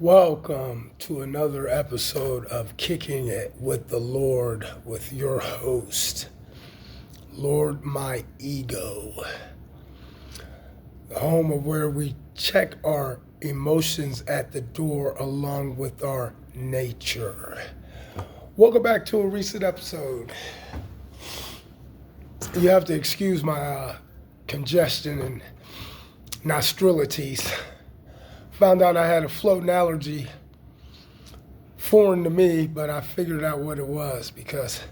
Welcome to another episode of Kicking It with the Lord with your host, Lord My Ego, the home of where we check our emotions at the door along with our nature. Welcome back to a recent episode. You have to excuse my congestion and nostrilities. Found out I had a floating allergy, foreign to me, but I figured out what it was because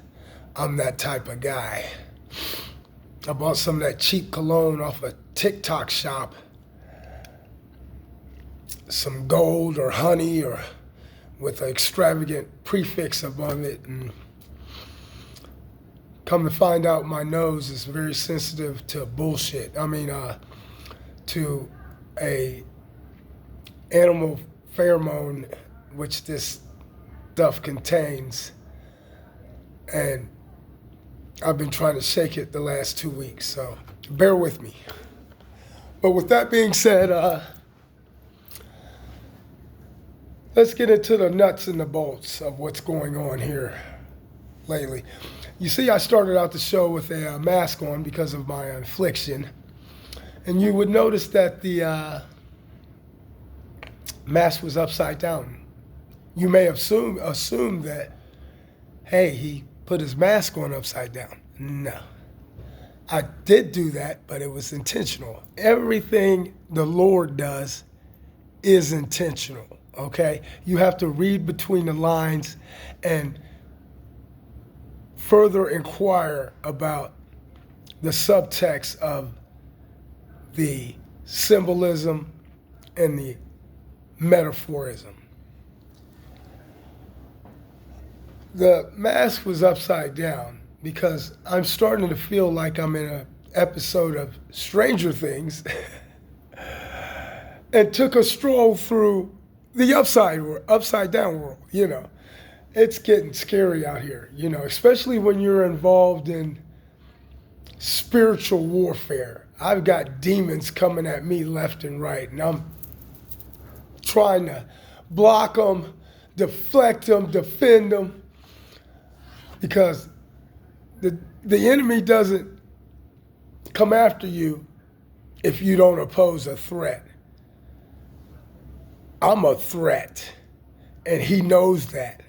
I'm that type of guy. I bought some of that cheap cologne off a TikTok shop, some gold or honey or with an extravagant prefix above it, and come to find out my nose is very sensitive to bullshit. To a animal pheromone, which this stuff contains, and I've been trying to shake it the last 2 weeks, so bear with me. But with that being said, let's get into the nuts and the bolts of what's going on here lately. You see, I started out the show with a mask on because of my affliction, and you would notice that the mask was upside down. You may assume that, hey, he put his mask on upside down. No. I did do that, but it was intentional. Everything the Lord does is intentional, okay? You have to read between the lines and further inquire about the subtext of the symbolism and the metaphorism. The mask was upside down because I'm starting to feel like I'm in an episode of Stranger Things and took a stroll through the upside down world. It's getting scary out here, especially when you're involved in spiritual warfare. I've got demons coming at me left and right, and I'm trying to block them, deflect them, defend them, because the enemy doesn't come after you if you don't oppose a threat. I'm a threat, and he knows that,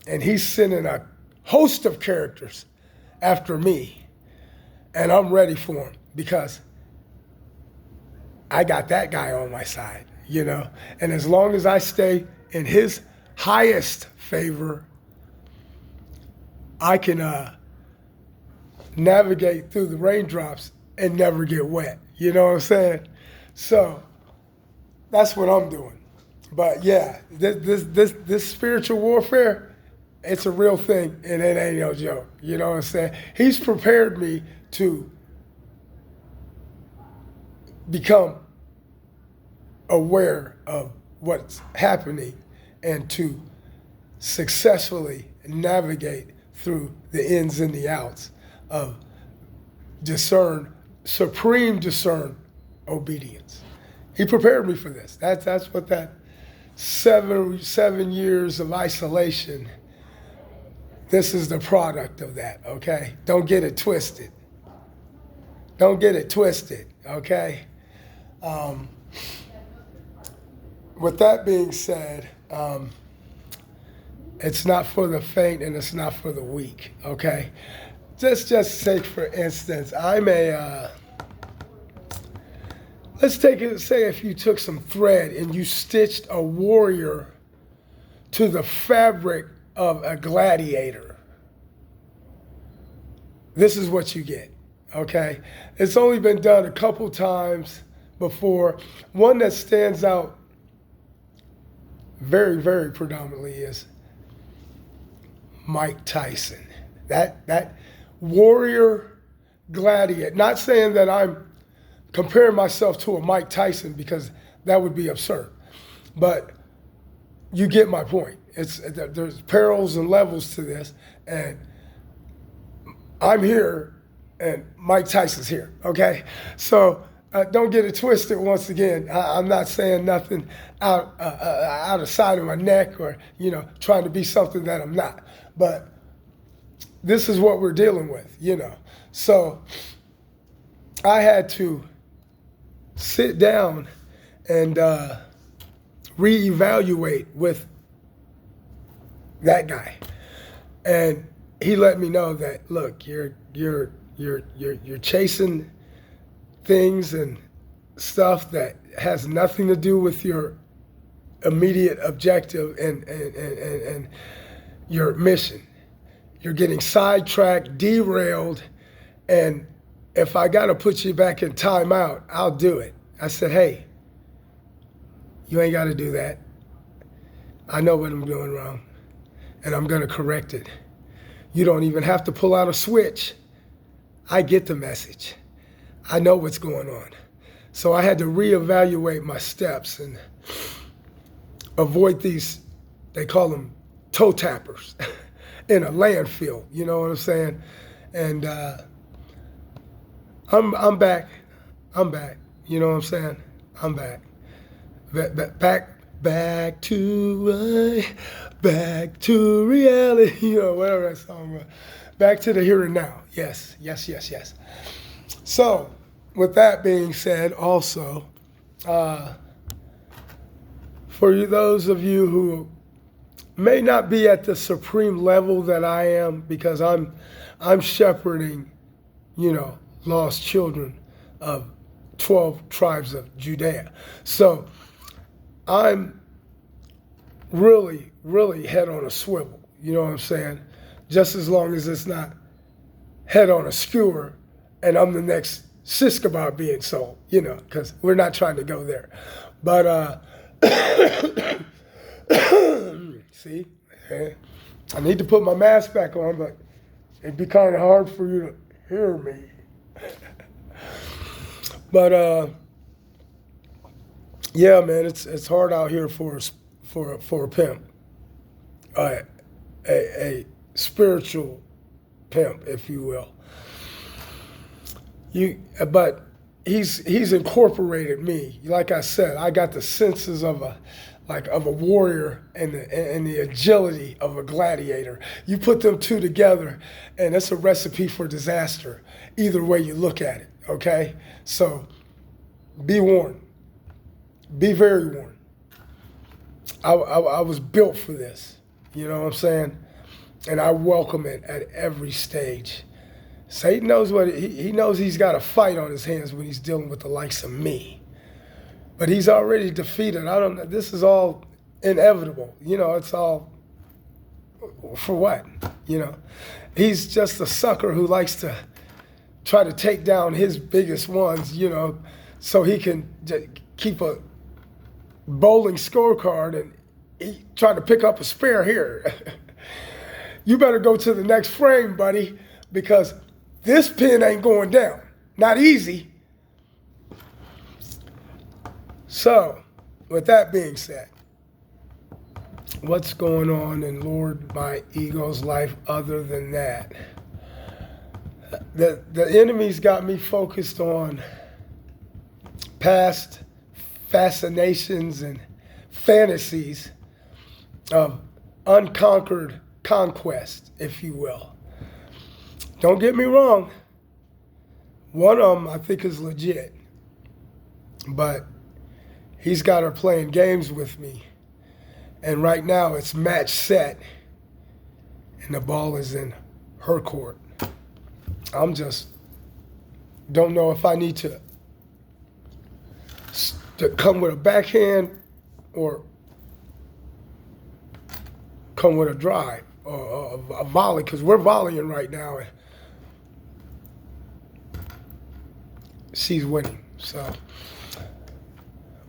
and he's sending a host of characters after me, and I'm ready for him because I got that guy on my side. And as long as I stay in his highest favor, I can navigate through the raindrops and never get wet. You know what I'm saying? So that's what I'm doing. But yeah, this spiritual warfare, it's a real thing, and it ain't no joke. You know what I'm saying? He's prepared me to become aware of what's happening and to successfully navigate through the ins and the outs of supreme discern obedience. He prepared me for this. That's what that seven years of isolation, this is the product of that, okay? Don't get it twisted. Don't get it twisted, okay? With that being said, it's not for the faint and it's not for the weak, okay? Just say, for instance, let's take it, say if you took some thread and you stitched a warrior to the fabric of a gladiator. This is what you get, okay? It's only been done a couple times before. One that stands out very, very predominantly is Mike Tyson. That warrior gladiator. Not saying that I'm comparing myself to a Mike Tyson because that would be absurd, but you get my point. There's perils and levels to this, and I'm here and Mike Tyson's here, okay? So don't get it twisted. Once again, I'm not saying nothing out of side of my neck or trying to be something that I'm not. But this is what we're dealing with. So I had to sit down and reevaluate with that guy, and he let me know that, look, you're chasing things and stuff that has nothing to do with your immediate objective and your mission. You're getting sidetracked, derailed, and if I got to put you back in timeout, I'll do it. I said, hey, you ain't got to do that. I know what I'm doing wrong, and I'm going to correct it. You don't even have to pull out a switch. I get the message. I know what's going on. So I had to reevaluate my steps and avoid these, they call them toe tappers, in a landfill, you know what I'm saying? And I'm back. You know what I'm saying? I'm back. Back to reality, whatever that song was. Back to the here and now. Yes. So, with that being said, also, for those of you who may not be at the supreme level that I am, because I'm shepherding, lost children of 12 tribes of Judea. So I'm really, really head on a swivel, you know what I'm saying? Just as long as it's not head on a skewer and I'm the next shish kebab being sold, because we're not trying to go there. But, see, I need to put my mask back on, but it'd be kind of hard for you to hear me. But, yeah, man, it's hard out here for a pimp, a spiritual pimp, if you will. But he's incorporated me. Like I said, I got the senses of a warrior and the agility of a gladiator. You put them two together, and it's a recipe for disaster. Either way you look at it. Okay, so be warned. Be very warned. I was built for this. You know what I'm saying? And I welcome it at every stage. Satan knows he knows he's got a fight on his hands when he's dealing with the likes of me. But he's already defeated. This is all inevitable. It's all for what? He's just a sucker who likes to try to take down his biggest ones, so he can keep a bowling scorecard, and he trying to pick up a spare here. You better go to the next frame, buddy, because this pin ain't going down. Not easy. So, with that being said, what's going on in Lord My Ego's life other than that? The enemy's got me focused on past fascinations and fantasies of unconquered conquest, if you will. Don't get me wrong. One of them I think is legit. But he's got her playing games with me. And right now it's match set. And the ball is in her court. I'm just don't know if I need to come with a backhand or come with a drive or a volley, because we're volleying right now. And she's winning, so,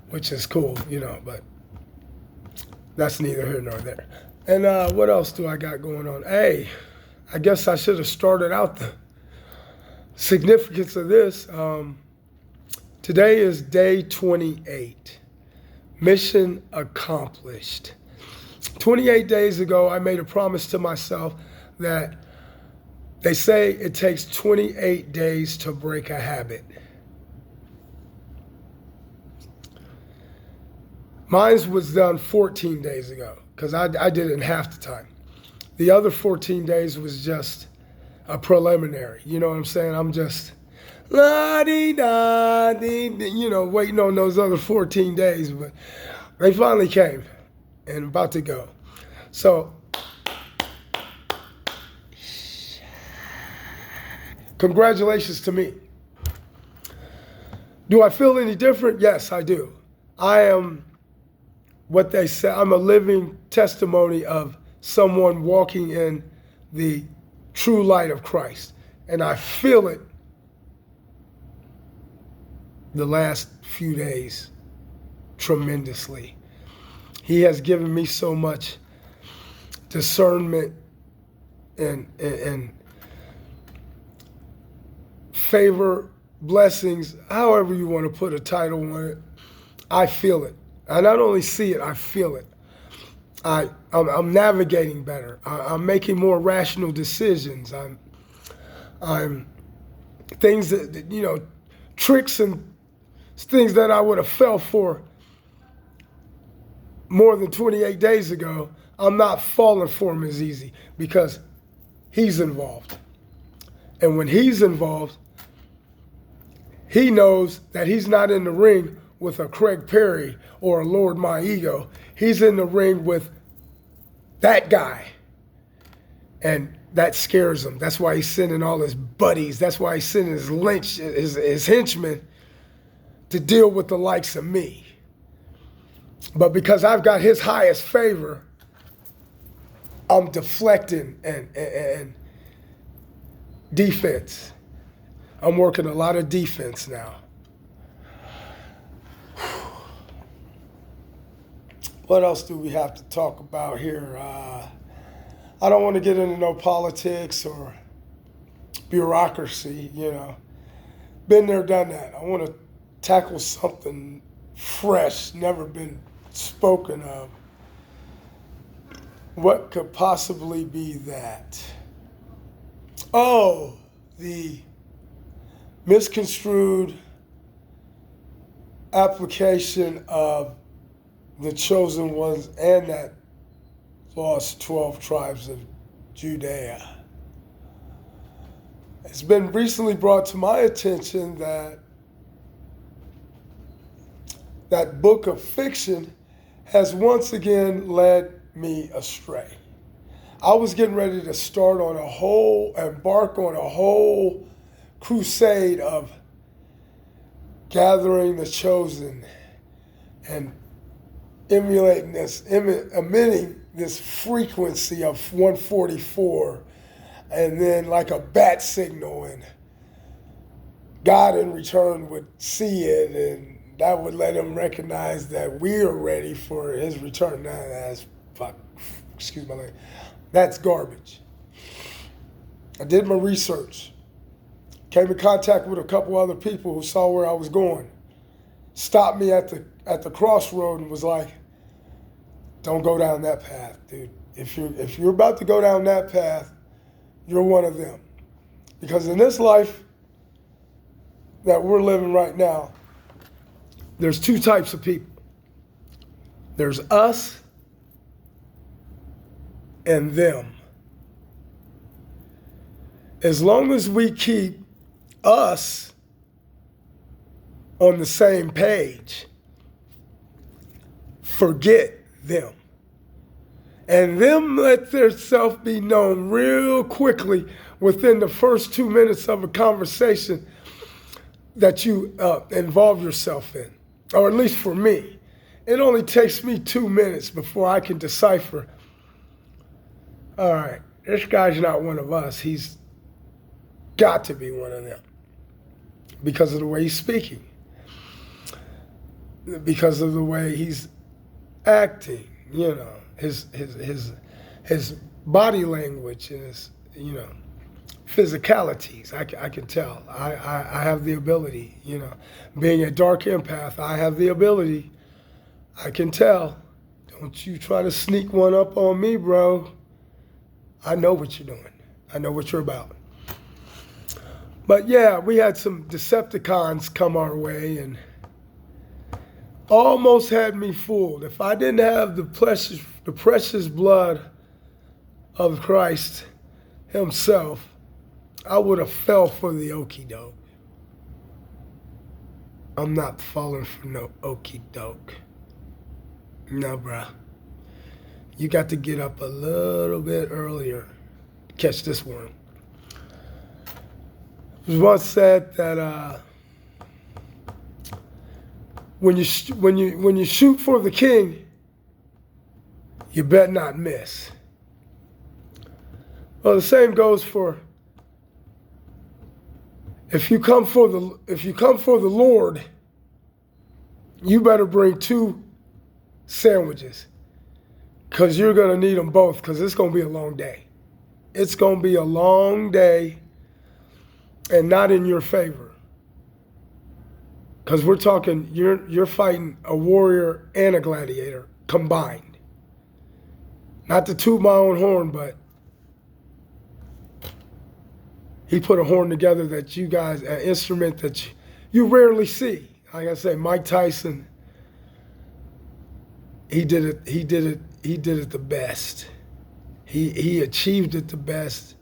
which is cool, but that's neither here nor there. And what else do I got going on? Hey, I guess I should have started out the significance of this. Today is day 28. Mission accomplished. 28 days ago, I made a promise to myself that they say it takes 28 days to break a habit. Mine was done 14 days ago because I did it in half the time. The other 14 days was just a preliminary. You know what I'm saying? I'm just la-dee-da-dee, waiting on those other 14 days. But they finally came and about to go. So, congratulations to me. Do I feel any different? Yes, I do. I am what they say. I'm a living testimony of someone walking in the true light of Christ. And I feel it the last few days tremendously. He has given me so much discernment and favor, blessings, however you want to put a title on it. I feel it. I not only see it, I feel it. I'm navigating better. I'm making more rational decisions. I'm things that, tricks and things that I would have fell for more than 28 days ago, I'm not falling for him as easy because he's involved. And when he's involved, he knows that he's not in the ring with a Craig Perry or a Lord My Ego. He's in the ring with that guy. And that scares him. That's why he's sending all his buddies. That's why he's sending his henchmen to deal with the likes of me. But because I've got his highest favor, I'm deflecting and defense. I'm working a lot of defense now. What else do we have to talk about here? I don't want to get into no politics or bureaucracy, Been there, done that. I want to tackle something fresh, never been spoken of. What could possibly be that? Oh, the misconstrued application of the chosen ones and that lost 12 tribes of Judea. It's been recently brought to my attention that that book of fiction has once again led me astray. I was getting ready to embark on a whole crusade of gathering the chosen and emitting this frequency of 144, and then like a bat signal, and God in return would see it, and that would let him recognize that we are ready for his return. Now, excuse my language. That's garbage. I did my research. Came in contact with a couple other people who saw where I was going. Stopped me at the crossroad and was like, don't go down that path, dude. If you're about to go down that path, you're one of them. Because in this life that we're living right now, there's two types of people. There's us and them. As long as we keep us on the same page, forget them. And them let their self be known real quickly within the first 2 minutes of a conversation that you involve yourself in. Or at least for me. It only takes me 2 minutes before I can decipher, all right, this guy's not one of us. He's got to be one of them because of the way he's speaking, because of the way he's acting, his body language and his, physicalities. I can tell. I have the ability, being a dark empath, I have the ability. I can tell. Don't you try to sneak one up on me, bro. I know what you're doing. I know what you're about. But yeah, we had some Decepticons come our way, and almost had me fooled. If I didn't have the precious blood of Christ himself, I would have fell for the okie doke. I'm not falling for no okie doke. No, bruh. You got to get up a little bit earlier to catch this one. It was once said that when you shoot for the king, you better not miss. Well, the same goes for if you come for the Lord, you better bring 2 sandwiches, because you're going to need them both, because it's going to be a long day. It's going to be a long day, and not in your favor. Because we're talking, you're fighting a warrior and a gladiator combined. Not to toot my own horn, but he put a horn together that you guys, an instrument that you rarely see. Like I say, Mike Tyson, he did it the best. He achieved it the best.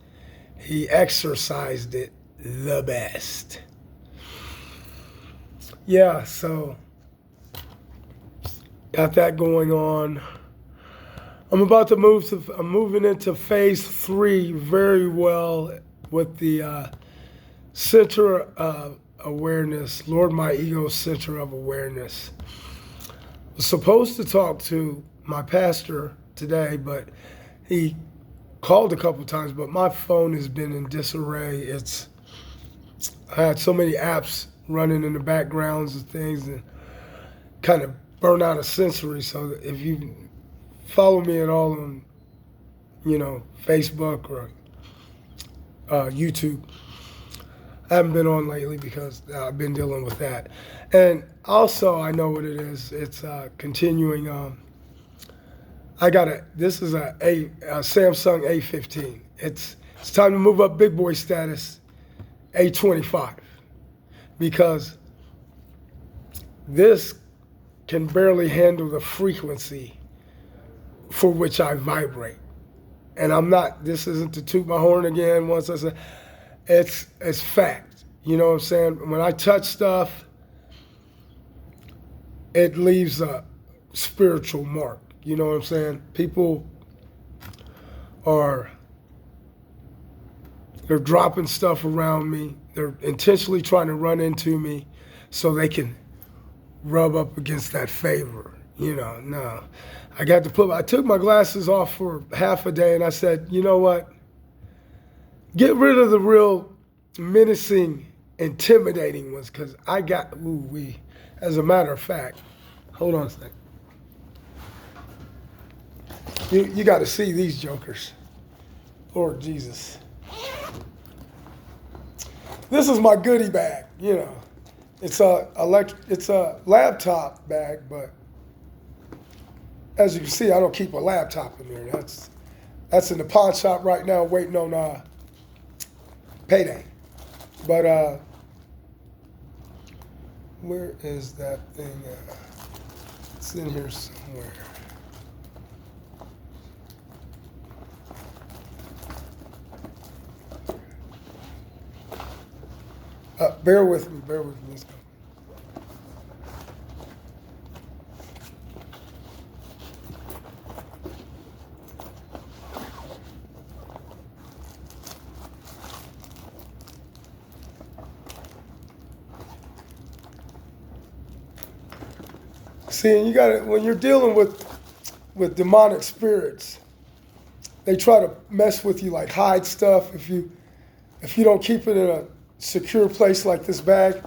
He exercised it the best. Yeah, so got that going on. I'm moving into phase 3 very well with the center of awareness, Lord, my ego center of awareness. I was supposed to talk to my pastor today, but he called a couple times, but my phone has been in disarray. I had so many apps running in the backgrounds and things, and kind of burn out of sensory. So if you follow me at all on, Facebook or YouTube, I haven't been on lately because I've been dealing with that. And also, I know what it is. It's continuing. This is a Samsung A15. It's time to move up big boy status, A25, because this can barely handle the frequency for which I vibrate. And this isn't to toot my horn again once I say, it's fact. You know what I'm saying? When I touch stuff, it leaves a spiritual mark. You know what I'm saying? People they're dropping stuff around me. They're intentionally trying to run into me so they can rub up against that favor. No. I took my glasses off for half a day, and I said, you know what? Get rid of the real menacing, intimidating ones, because as a matter of fact, hold on a second. You got to see these jokers. Lord Jesus. This is my goodie bag, It's a laptop bag, but as you can see, I don't keep a laptop in there. That's in the pawn shop right now, waiting on payday. But where is that thing? It's in here somewhere. Bear with me. Let's go. See, and you got when you're dealing with demonic spirits, they try to mess with you, like hide stuff. If you don't keep it in a secure place like this bag,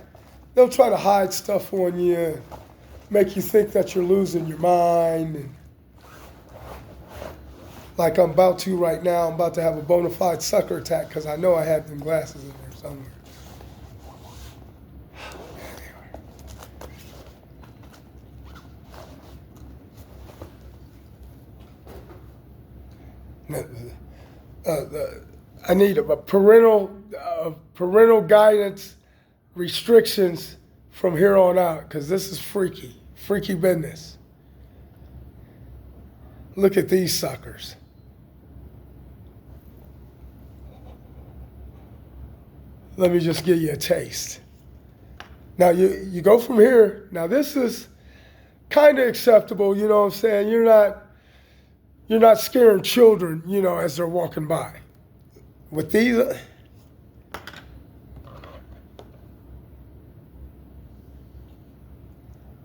they'll try to hide stuff on you and make you think that you're losing your mind. And like I'm about to right now, I'm about to have a bona fide sucker attack because I know I have them glasses in there somewhere. I need a parental guidance restrictions from here on out, because this is freaky. Freaky business. Look at these suckers. Let me just give you a taste. Now you go from here. Now this is kind of acceptable, you know what I'm saying? You're not scaring children, you know, as they're walking by. With these,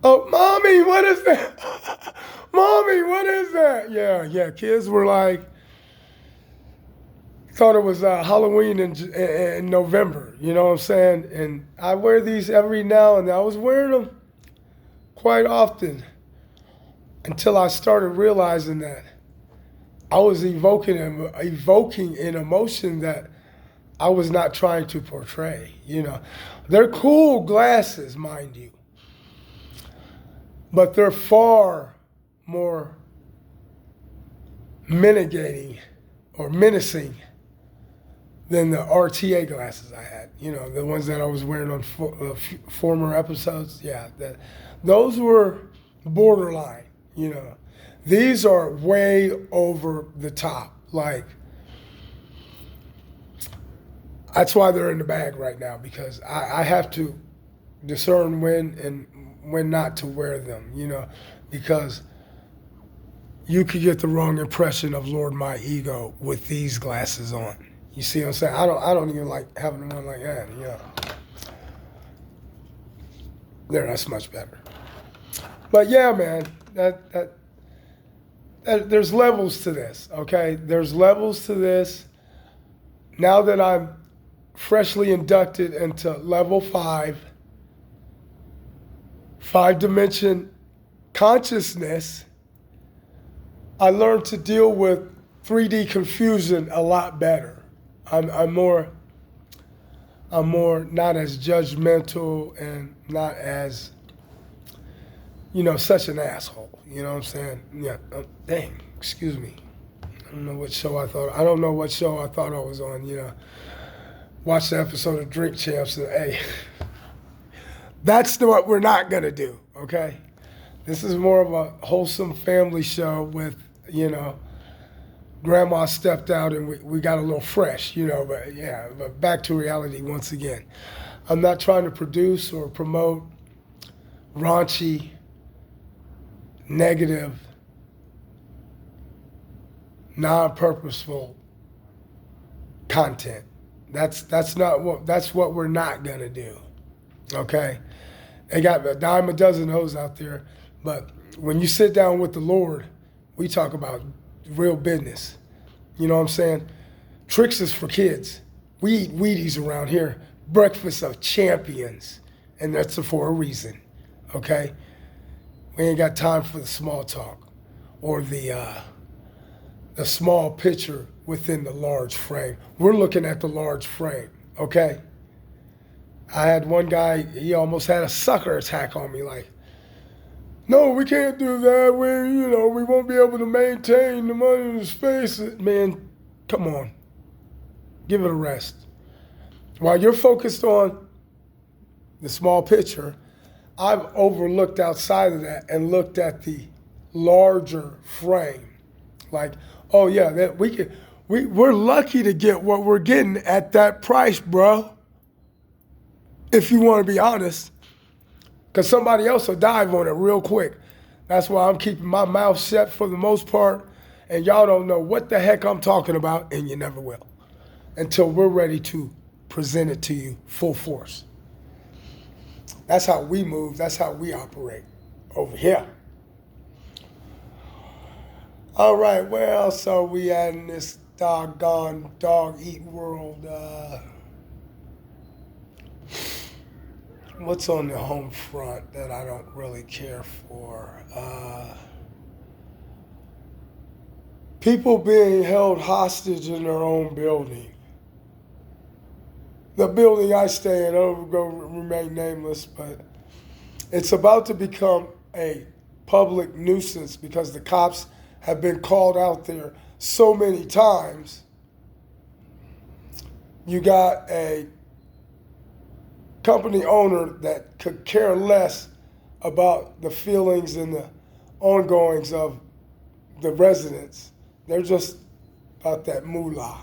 oh, mommy, what is that? Mommy, what is that? Yeah, kids were like, thought it was Halloween in November, you know what I'm saying? And I wear these every now and then. I was wearing them quite often until I started realizing that I was evoking an emotion that I was not trying to portray, you know. They're cool glasses, mind you, but they're far more mitigating or menacing than the RTA glasses I had, you know, the ones that I was wearing on former episodes. Yeah, those were borderline, you know. These are way over the top. Like, that's why they're in the bag right now, because I have to discern when and when not to wear them, you know, because you could get the wrong impression of Lord My Ego with these glasses on. You see what I'm saying? I don't even like having them on like that, you know. That's much better. But yeah, man, there's levels to this, okay? There's levels to this. Now that I'm freshly inducted into level 5-dimension consciousness, I learned to deal with 3D confusion a lot better. I'm more not as judgmental and not as, you know, such an asshole. You know what I'm saying? Yeah. Dang. Excuse me. I don't know what show I thought I was on. You know, watched the episode of Drink Champs and hey, that's what we're not gonna do. Okay. This is more of a wholesome family show with, you know, grandma stepped out and we got a little fresh, you know, but yeah, but back to reality once again. I'm not trying to produce or promote raunchy, negative, non-purposeful content. That's what we're not gonna do. Okay? They got a dime a dozen hoes out there, but when you sit down with the Lord, we talk about real business. You know what I'm saying? Tricks is for kids. We eat Wheaties around here. Breakfast of champions. And that's for a reason. Okay? We ain't got time for the small talk or the small picture within the large frame. We're looking at the large frame. Okay? I had one guy, he almost had a sucker attack on me, like, no, we can't do that. We won't be able to maintain the money in the space. Man, come on. Give it a rest. While you're focused on the small picture, I've overlooked outside of that and looked at the larger frame. Like, oh yeah, that we're lucky to get what we're getting at that price, bro. If you want to be honest. Because somebody else will dive on it real quick. That's why I'm keeping my mouth shut for the most part. And y'all don't know what the heck I'm talking about, and you never will. Until we're ready to present it to you full force. That's how we move. That's how we operate over here. All right, where else are we at in this doggone dog-eat world? What's on the home front that I don't really care for? People being held hostage in their own building. The building I stay in, will go remain nameless, but it's about to become a public nuisance because the cops have been called out there so many times. You got a company owner that could care less about the feelings and the ongoings of the residents. They're just about that moolah,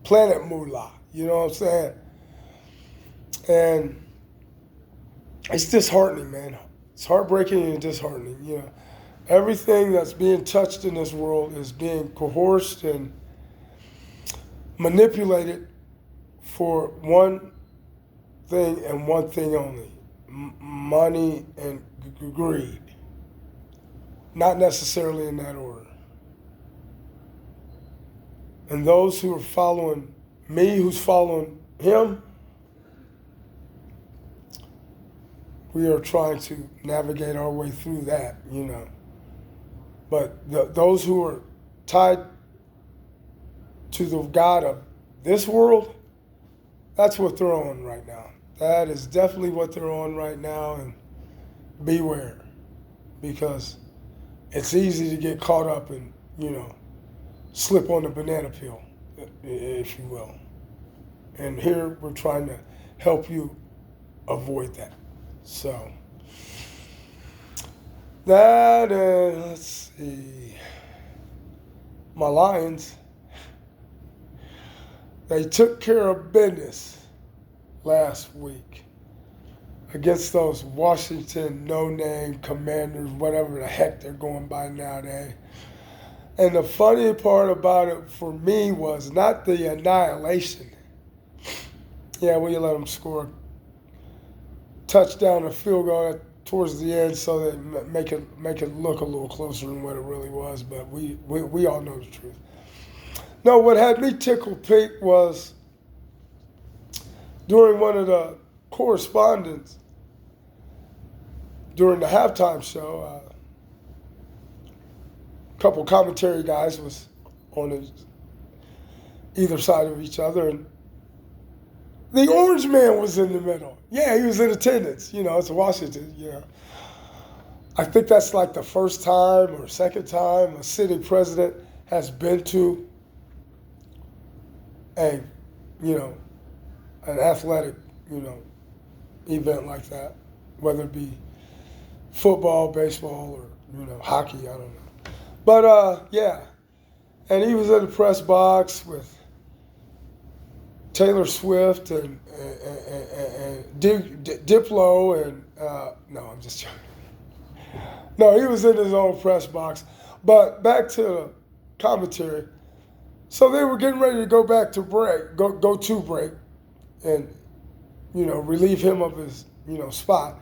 planet moolah. You know what I'm saying? And it's disheartening, man. It's heartbreaking and disheartening. You know, everything that's being touched in this world is being coerced and manipulated for one thing and one thing only: money and greed. Not necessarily in that order. And those who are following me, who's following him, we are trying to navigate our way through that, you know. But those who are tied to the God of this world, that's what they're on right now. That is definitely what they're on right now, and beware, because it's easy to get caught up and, you know, slip on the banana peel, if you will. And here we're trying to help you avoid that. So, that, let's see, my Lions, they took care of business last week against those Washington no-name Commanders, whatever the heck they're going by nowadays. And the funny part about it for me was not the annihilation. Yeah, when you let them score touchdown or field goal towards the end, so they make it look a little closer than what it really was. But we all know the truth. No, what had me tickled pink was during one of the correspondence during the halftime show. A couple commentary guys was on either side of each other, and the orange man was in the middle. Yeah, he was in attendance. You know, it's Washington, you know. I think that's like the first time or second time a city president has been to an athletic, event like that, whether it be football, baseball, or, hockey, I don't know. But, yeah, and he was in the press box with Taylor Swift and Diplo and, no, I'm just joking. No, he was in his own press box. But back to the commentary. So they were getting ready to go back to break, go to break, and, relieve him of his, spot.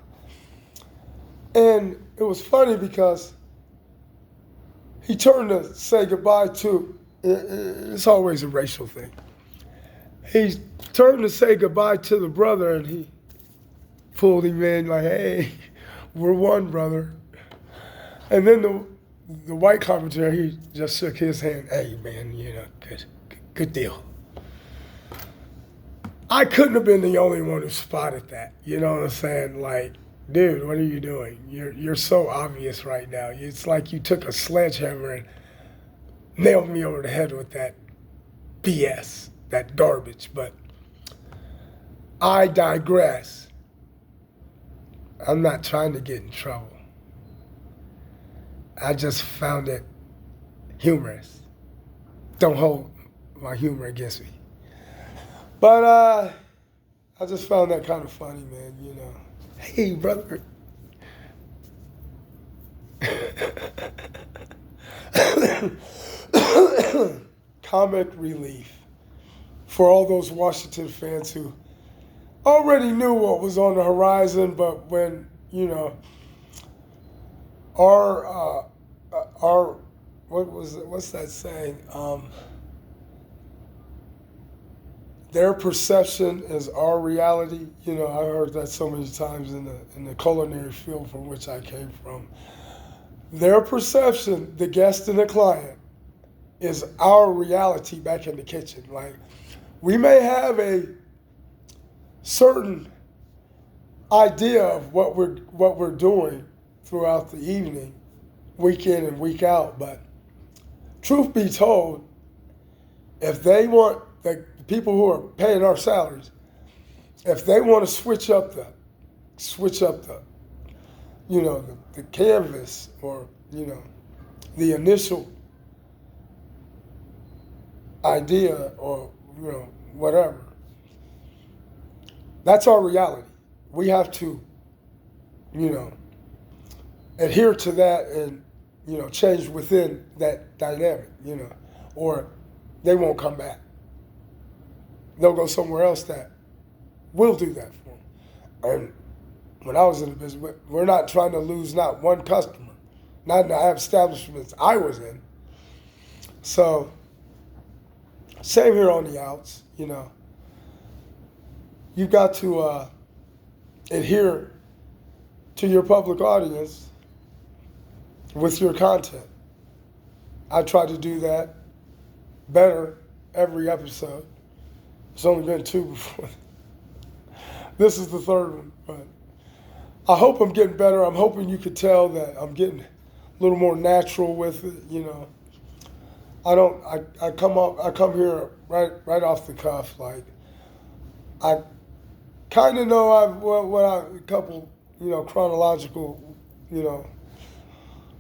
And it was funny because he turned to say goodbye to, it's always a racial thing. He turned to say goodbye to the brother, and he pulled him in like, hey, we're one, brother. And then the white commentator, he just shook his hand. Hey, man, good deal. I couldn't have been the only one who spotted that. You know what I'm saying? Like, dude, what are you doing? You're so obvious right now. It's like you took a sledgehammer and nailed me over the head with that BS, that garbage. But I digress. I'm not trying to get in trouble. I just found it humorous. Don't hold my humor against me. But I just found that kind of funny, man, Hey, brother. Comic relief for all those Washington fans who already knew what was on the horizon, but when, our what's that saying? Their perception is our reality. I heard that so many times in the culinary field from which I came from. Their perception, the guest and the client, is our reality back in the kitchen. Like, we may have a certain idea of what we're doing throughout the evening, week in and week out, but truth be told, if they want the people who are paying our salaries, if they want to switch up the the canvas, or, the initial idea, or, whatever. That's our reality. We have to, adhere to that and, change within that dynamic, or they won't come back. They'll go somewhere else that will do that for them. And when I was in the business, we're not trying to lose not one customer, not in the establishments I was in. So, same here on the outs, You've got to adhere to your public audience with your content. I try to do that better every episode. It's only been 2 before. This is the 3rd one, but I hope I'm getting better. I'm hoping you could tell that I'm getting a little more natural with it, I come here right off the cuff. Like, I kind of know a couple, chronological,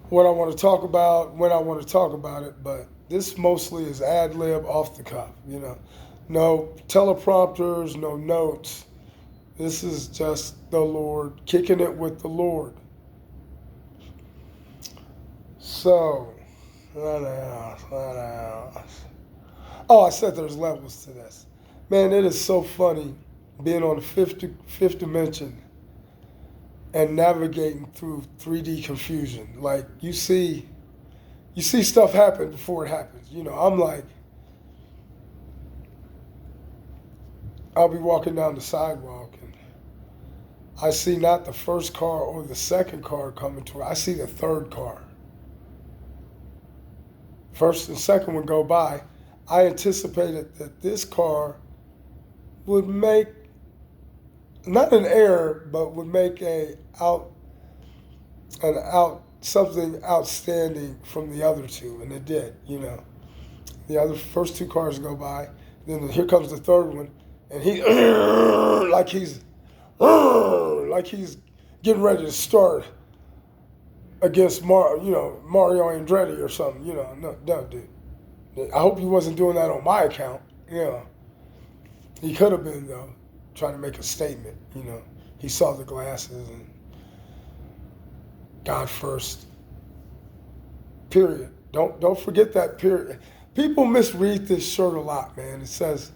what I want to talk about, when I want to talk about it, but this mostly is ad lib, off the cuff, No teleprompters, no notes. This is just the Lord, kicking it with the Lord. So, what else? Oh, I said there's levels to this. Man, it is so funny being on the fifth dimension and navigating through 3D confusion. Like, you see stuff happen before it happens. I'm like, I'll be walking down the sidewalk and I see not the first car or the second car coming toward, I see the third car. First and second one go by. I anticipated that this car would make, not an error, but would make something outstanding from the other two, and it did, The first 2 cars go by, then here comes the third one, and he like he's getting ready to start against Mario Andretti or something, No, dude. I hope he wasn't doing that on my account, He could have been, though, trying to make a statement, He saw the glasses and God first. Period. Don't forget that period. People misread this shirt a lot, man. It says,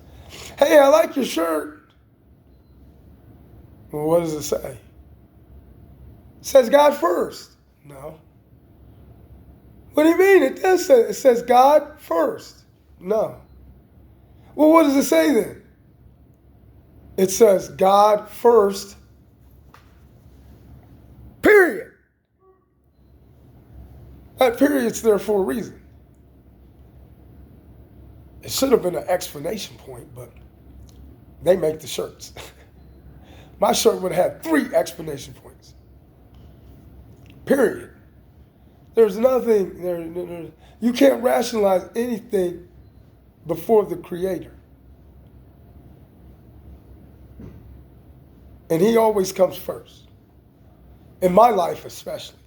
"Hey, I like your shirt." Well, what does it say? It says God first. No. What do you mean? It does say, it says God first. No. Well, what does it say then? It says God first, period. That period's there for a reason. It should have been an explanation point, but they make the shirts. My shirt would have had 3 explanation points. Period. There's nothing, you can't rationalize anything before the Creator. And He always comes first. In my life especially,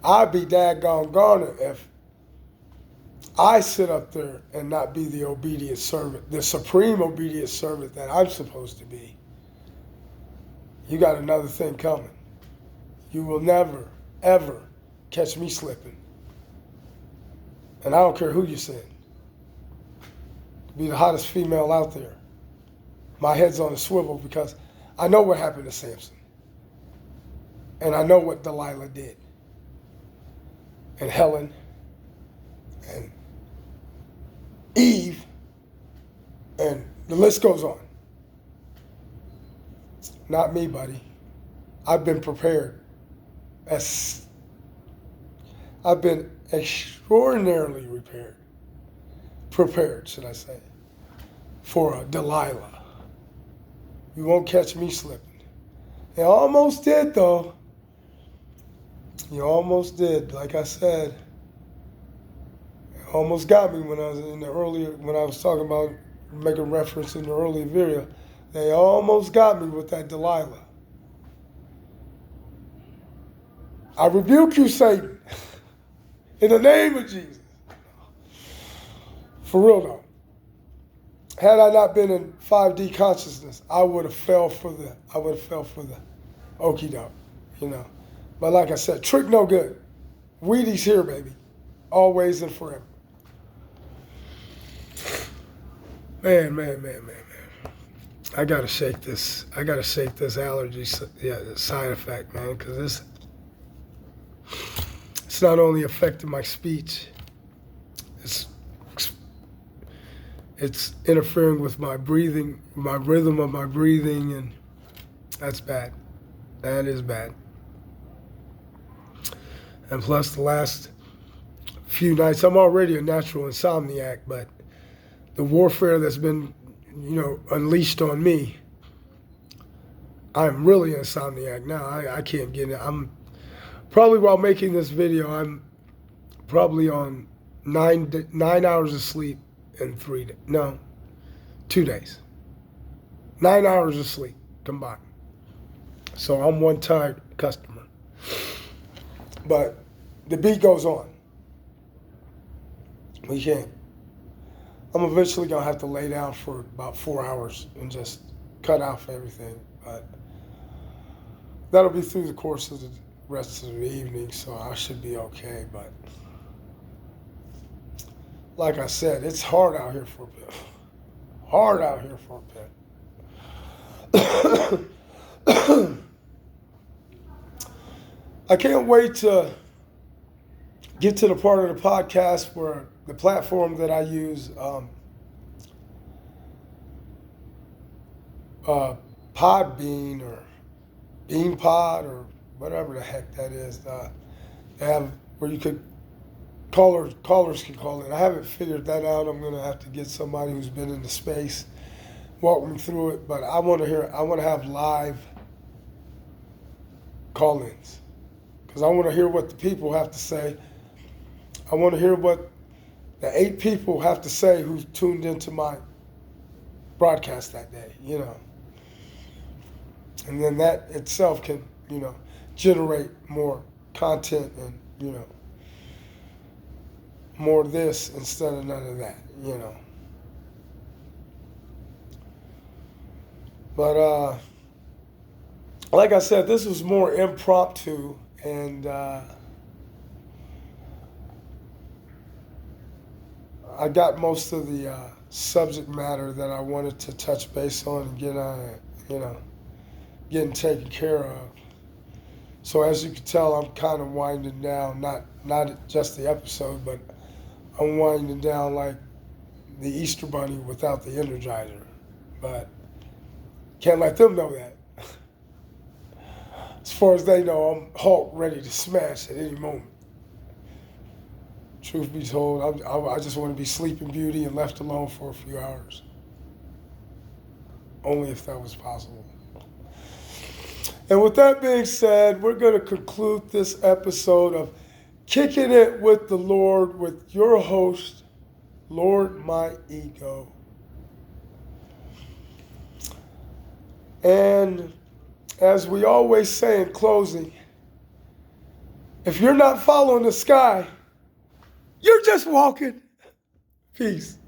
I'd be daggone gone if I sit up there and not be the obedient servant, the supreme obedient servant that I'm supposed to be. You got another thing coming. You will never, ever catch me slipping. And I don't care who you send. Be the hottest female out there. My head's on a swivel because I know what happened to Samson. And I know what Delilah did. And Helen. And Eve. And the list goes on. Not me, buddy. I've been prepared. I've been extraordinarily prepared, should I say, for a Delilah. You won't catch me slipping. You almost did, though. You almost did. Like I said, it almost got me when I was talking about making reference in the earlier video. They almost got me with that Delilah. I rebuke you, Satan, in the name of Jesus. For real though. Had I not been in 5D consciousness, I would have fell for the okie doke, you know. But like I said, trick no good. Wheaties here, baby. Always and forever. Man. I gotta shake this allergy side effect, man, because it's not only affecting my speech, it's interfering with my breathing, my rhythm of my breathing, and that's bad. That is bad. And plus the last few nights, I'm already a natural insomniac, but the warfare that's been, unleashed on me, I'm really insomniac now. I can't get it. I'm probably, while making this video, I'm probably on 9 hours of sleep in 2 days. 9 hours of sleep combined. So I'm one tired customer. But the beat goes on. We can't. I'm eventually going to have to lay down for about 4 hours and just cut off everything. But that'll be through the course of the rest of the evening, so I should be okay. But like I said, it's hard out here for a bit. Hard out here for a bit. I can't wait to get to the part of the podcast where the platform that I use, Podbean or BeanPod or whatever the heck that is, they have where you could callers can call in. I haven't figured that out. I'm gonna have to get somebody who's been in the space, walk me through it. But I want to have live call-ins because I want to hear what the people have to say. I want to hear what the 8 people have to say who tuned into my broadcast that day, And then that itself can, generate more content and, more of this instead of none of that, But like I said, this was more impromptu, and I got most of the subject matter that I wanted to touch base on and get on, getting taken care of. So as you can tell, I'm kind of winding down, not just the episode, but I'm winding down like the Easter Bunny without the Energizer. But can't let them know that. As far as they know, I'm Hulk ready to smash at any moment. Truth be told, I just want to be Sleeping Beauty and left alone for a few hours. Only if that was possible. And with that being said, we're going to conclude this episode of Kicking It with the Lord with your host, Lord My Ego. And as we always say in closing, if you're not following the sky, you're just walking. Peace.